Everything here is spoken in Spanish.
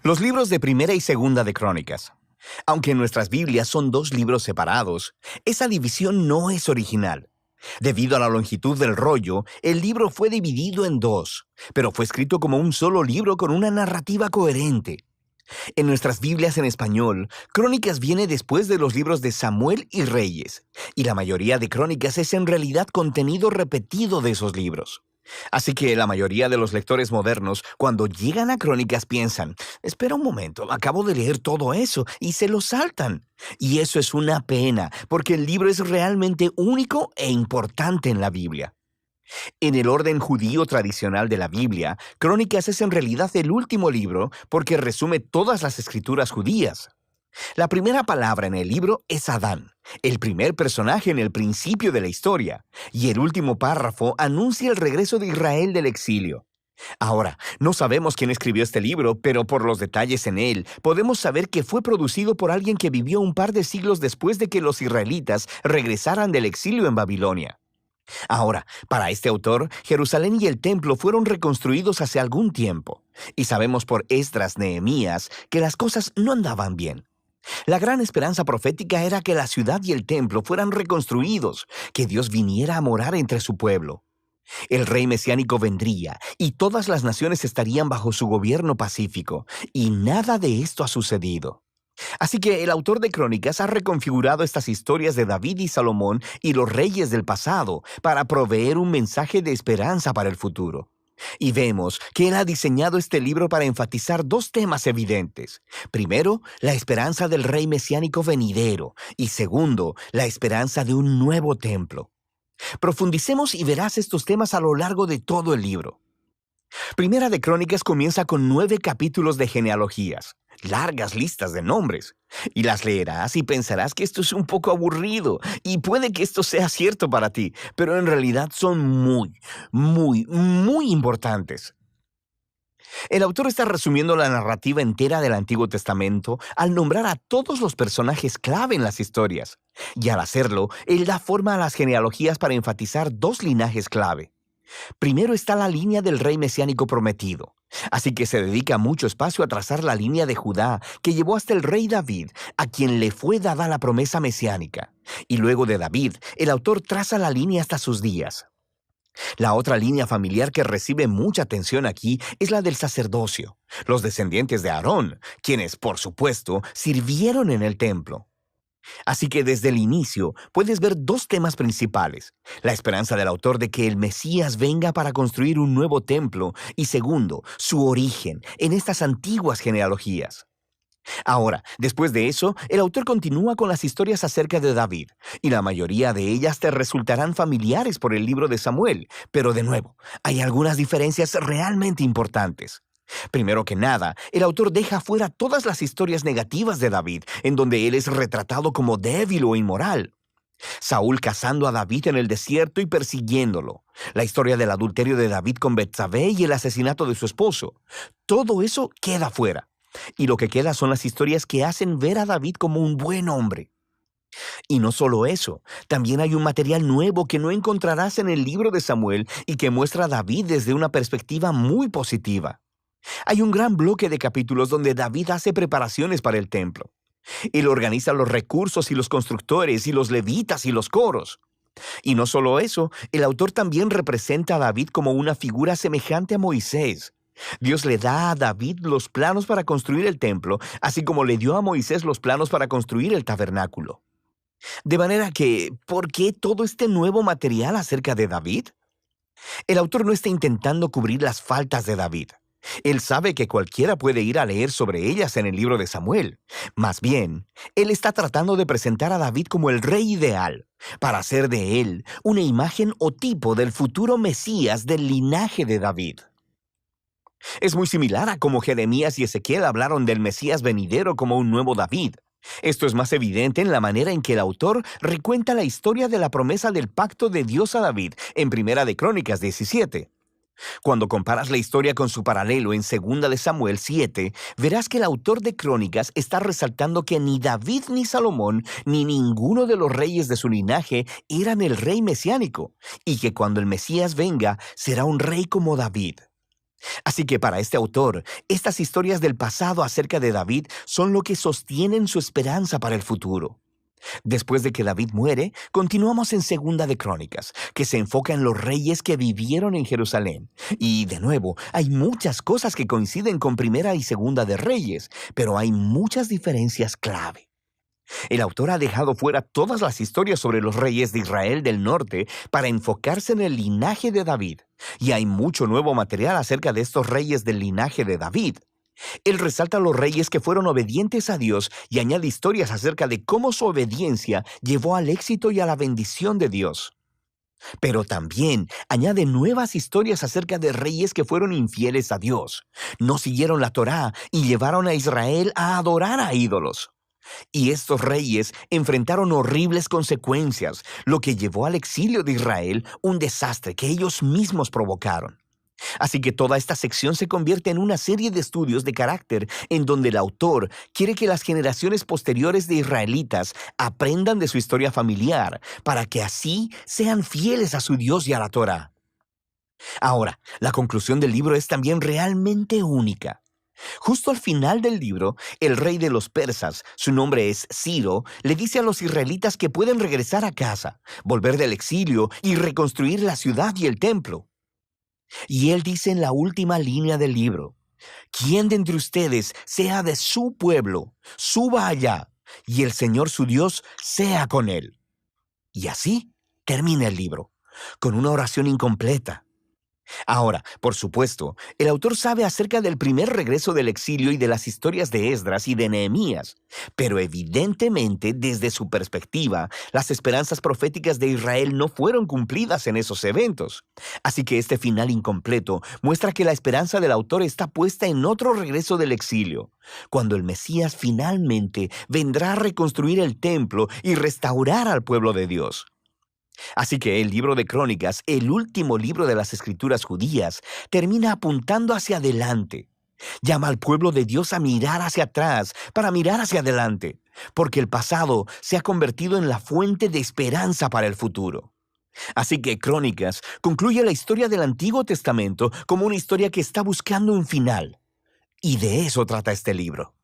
Los libros de Primera y Segunda de Crónicas. Aunque en nuestras Biblias son dos libros separados, esa división no es original. Debido a la longitud del rollo, el libro fue dividido en dos, pero fue escrito como un solo libro con una narrativa coherente. En nuestras Biblias en español, Crónicas viene después de los libros de Samuel y Reyes, y la mayoría de Crónicas es en realidad contenido repetido de esos libros. Así que la mayoría de los lectores modernos, cuando llegan a Crónicas, piensan, espera un momento, acabo de leer todo eso, y se lo saltan. Y eso es una pena, porque el libro es realmente único e importante en la Biblia. En el orden judío tradicional de la Biblia, Crónicas es en realidad el último libro porque resume todas las escrituras judías. La primera palabra en el libro es Adán, el primer personaje en el principio de la historia, y el último párrafo anuncia el regreso de Israel del exilio. Ahora, no sabemos quién escribió este libro, pero por los detalles en él, podemos saber que fue producido por alguien que vivió un par de siglos después de que los israelitas regresaran del exilio en Babilonia. Ahora, para este autor, Jerusalén y el templo fueron reconstruidos hace algún tiempo, y sabemos por Esdras, Nehemías, que las cosas no andaban bien. La gran esperanza profética era que la ciudad y el templo fueran reconstruidos, que Dios viniera a morar entre su pueblo. El rey mesiánico vendría, y todas las naciones estarían bajo su gobierno pacífico, y nada de esto ha sucedido. Así que el autor de Crónicas ha reconfigurado estas historias de David y Salomón y los reyes del pasado para proveer un mensaje de esperanza para el futuro. Y vemos que él ha diseñado este libro para enfatizar dos temas evidentes. Primero, la esperanza del rey mesiánico venidero, y segundo, la esperanza de un nuevo templo. Profundicemos y verás estos temas a lo largo de todo el libro. Primera de Crónicas comienza con 9 capítulos de genealogías, largas listas de nombres, y las leerás y pensarás que esto es un poco aburrido, y puede que esto sea cierto para ti, pero en realidad son muy importantes. El autor está resumiendo la narrativa entera del Antiguo Testamento al nombrar a todos los personajes clave en las historias, y al hacerlo, él da forma a las genealogías para enfatizar dos linajes clave. Primero está la línea del rey mesiánico prometido, así que se dedica mucho espacio a trazar la línea de Judá que llevó hasta el rey David, a quien le fue dada la promesa mesiánica. Y luego de David, el autor traza la línea hasta sus días. La otra línea familiar que recibe mucha atención aquí es la del sacerdocio, los descendientes de Aarón, quienes, por supuesto, sirvieron en el templo. Así que desde el inicio puedes ver dos temas principales: la esperanza del autor de que el Mesías venga para construir un nuevo templo y segundo, su origen en estas antiguas genealogías. Ahora, después de eso, el autor continúa con las historias acerca de David, y la mayoría de ellas te resultarán familiares por el libro de Samuel, pero de nuevo, hay algunas diferencias realmente importantes. Primero que nada, el autor deja fuera todas las historias negativas de David, en donde él es retratado como débil o inmoral. Saúl cazando a David en el desierto y persiguiéndolo. La historia del adulterio de David con Betsabé y el asesinato de su esposo. Todo eso queda fuera. Y lo que queda son las historias que hacen ver a David como un buen hombre. Y no solo eso, también hay un material nuevo que no encontrarás en el libro de Samuel y que muestra a David desde una perspectiva muy positiva. Hay un gran bloque de capítulos donde David hace preparaciones para el templo. Él organiza los recursos y los constructores y los levitas y los coros. Y no solo eso, el autor también representa a David como una figura semejante a Moisés. Dios le da a David los planos para construir el templo, así como le dio a Moisés los planos para construir el tabernáculo. De manera que, ¿por qué todo este nuevo material acerca de David? El autor no está intentando cubrir las faltas de David. Él sabe que cualquiera puede ir a leer sobre ellas en el libro de Samuel. Más bien, él está tratando de presentar a David como el rey ideal, para hacer de él una imagen o tipo del futuro Mesías del linaje de David. Es muy similar a cómo Jeremías y Ezequiel hablaron del Mesías venidero como un nuevo David. Esto es más evidente en la manera en que el autor recuenta la historia de la promesa del pacto de Dios a David en Primera de Crónicas 17. Cuando comparas la historia con su paralelo en Segunda de Samuel 7, verás que el autor de Crónicas está resaltando que ni David ni Salomón ni ninguno de los reyes de su linaje eran el rey mesiánico, y que cuando el Mesías venga será un rey como David. Así que para este autor, estas historias del pasado acerca de David son lo que sostienen su esperanza para el futuro. Después de que David muere, continuamos en Segunda de Crónicas, que se enfoca en los reyes que vivieron en Jerusalén. Y de nuevo, hay muchas cosas que coinciden con Primera y Segunda de Reyes, pero hay muchas diferencias clave. El autor ha dejado fuera todas las historias sobre los reyes de Israel del norte para enfocarse en el linaje de David. Y hay mucho nuevo material acerca de estos reyes del linaje de David. Él resalta a los reyes que fueron obedientes a Dios y añade historias acerca de cómo su obediencia llevó al éxito y a la bendición de Dios. Pero también añade nuevas historias acerca de reyes que fueron infieles a Dios, no siguieron la Torá y llevaron a Israel a adorar a ídolos. Y estos reyes enfrentaron horribles consecuencias, lo que llevó al exilio de Israel, un desastre que ellos mismos provocaron. Así que toda esta sección se convierte en una serie de estudios de carácter en donde el autor quiere que las generaciones posteriores de israelitas aprendan de su historia familiar para que así sean fieles a su Dios y a la Torá. Ahora, la conclusión del libro es también realmente única. Justo al final del libro, el rey de los persas, su nombre es Ciro, le dice a los israelitas que pueden regresar a casa, volver del exilio y reconstruir la ciudad y el templo. Y él dice en la última línea del libro: «¿Quién de entre ustedes sea de su pueblo, suba allá, y el Señor su Dios sea con él». Y así termina el libro, con una oración incompleta. Ahora, por supuesto, el autor sabe acerca del primer regreso del exilio y de las historias de Esdras y de Nehemías, pero evidentemente, desde su perspectiva, las esperanzas proféticas de Israel no fueron cumplidas en esos eventos. Así que este final incompleto muestra que la esperanza del autor está puesta en otro regreso del exilio, cuando el Mesías finalmente vendrá a reconstruir el templo y restaurar al pueblo de Dios. Así que el libro de Crónicas, el último libro de las escrituras judías, termina apuntando hacia adelante. Llama al pueblo de Dios a mirar hacia atrás para mirar hacia adelante, porque el pasado se ha convertido en la fuente de esperanza para el futuro. Así que Crónicas concluye la historia del Antiguo Testamento como una historia que está buscando un final. Y de eso trata este libro.